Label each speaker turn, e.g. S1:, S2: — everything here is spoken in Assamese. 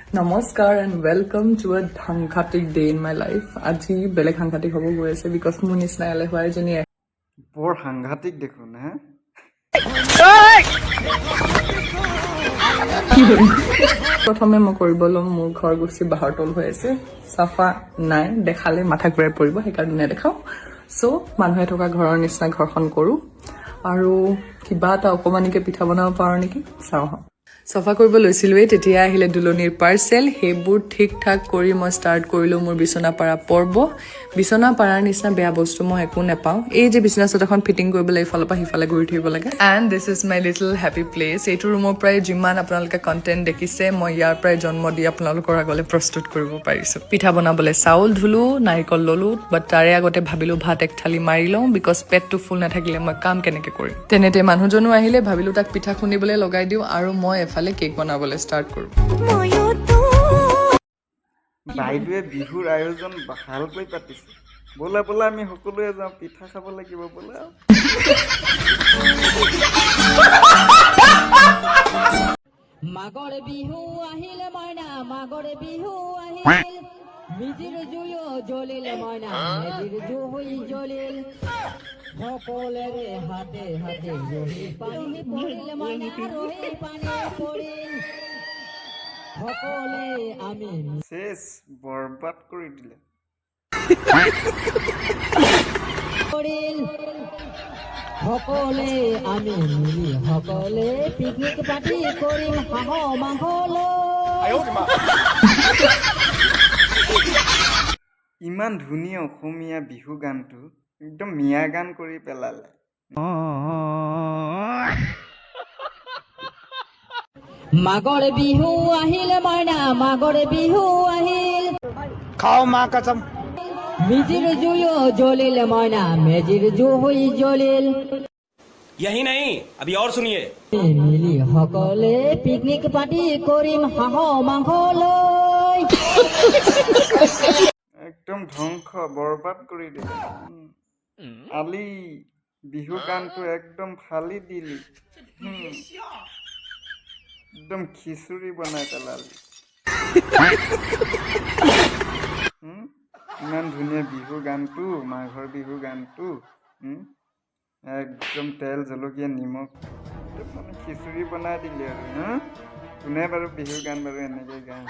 S1: Namaskar and welcome to a Dhankatik day in my life. আজি বেলেগ সাংঘাতিক হ'ব গৈ আছে বিকজ মোৰ নিচিনা এলেহুৱা এজনী
S2: বৰ সাংঘাতিক দেখোন হে
S1: প্ৰথমে মই কৰিব ল'ম মোৰ ঘৰ গুচি বাহৰ তল হৈ আছে চাফা নাই দেখালে মাথা ঘূৰাই পৰিব সেইকাৰণে নেদেখাওঁ চ' মানুহে থকা ঘৰৰ নিচিনা ঘৰখন কৰোঁ আৰু কিবা এটা অকণমানিকে পিঠা বনাব পাৰোঁ নেকি চাওঁ চাফা কৰিব লৈছিলোৱেই তেতিয়া আহিলে দুলনিৰ পাৰ্চেল সেইবোৰ ঠিক ঠাক কৰি মই ষ্টাৰ্ট কৰিলোঁ মোৰ বিচনা পাৰা পৰ্ব বিচনা পাৰাৰ নিচিনা বেয়া বস্তু মই একো নাপাওঁ এই যে বিচনা চাদৰখন ফিটিং কৰিবলৈ ইফালৰ পৰা সিফালে ঘূৰি থাকিব লাগে and this is my little happy place এইটো ৰুমৰ পৰাই যিমান আপোনালোকে কণ্টেণ্ট দেখিছে মই ইয়াৰ পৰাই জন্ম দি আপোনালোকৰ আগলৈ প্ৰস্তুত কৰিব পাৰিছোঁ পিঠা বনাবলৈ চাউল ধুলোঁ নাৰিকল ল'লোঁ বাট তাৰে আগতে ভাবিলোঁ ভাত এক থালি মাৰি লওঁ বিকজ পেটটো ফুল নাথাকিলে মই কাম কেনেকৈ কৰিম তেনেতে মানুহজনো আহিলে ভাবিলোঁ তাক পিঠা খুন্দিবলৈ লগাই দিওঁ আৰু মই এফালে কেক বনাবলৈ ষ্টাৰ্ট কৰোঁ
S2: বাইদেৱে বিহুৰ আয়োজন ভালকৈ পাতিছে ব'লা ব'লা আমি সকলোৱে যাওঁ পিঠা খাব লাগিব ব'লা
S3: মাঘৰ বিহু আহিল মইনা মাঘৰ বিহু আহিল মিজিৰ জুয়ো জ্বলিল মইনা মেজিৰ জুই জ্বলিল সকলোৰে হাতে হাতে ৰহি পানী পৰিল মইনা ৰহি পানী পৰিল সকলোৱে আমি
S2: শেষ বৰবাদ কৰি দিলে
S3: পৰিল সকলোৱে আমি মিলি সকলোৱে পিকনিক পাৰ্টি কৰিম হাঁহ মাংস লৈ
S2: ইমান ধুনীয়া অসমীয়া বিহু গানটো একদম মিয়া গান কৰি পেলালে
S3: মাঘৰ বিহু আহিল মইনা মাঘৰ বিহু আহিল
S4: খাও মাँ कसम
S3: মিজিৰ জুয়ো জ্বলিল মইনা মেজিৰ জুই জ্বলিল
S4: यही नहीं अभी और सुनिए
S3: মিলি সকলোৱে পিকনিক পাৰ্টি কৰিম হাঁহ মাংস লৈ
S2: একদম ধ্বংস বৰবাদ কৰি দিলে আলি বিহু গানটো একদম ফালি দিলি একদম খিচুৰি বনাই পেলালি ইমান ধুনীয়া বিহু গানটো মাঘৰ বিহু গানটো একদম তেল জলকীয়া নিমখ মানে খিচুৰি বনাই দিলে আৰু কোনে বাৰু বিহু গান বাৰু এনেকৈ গায়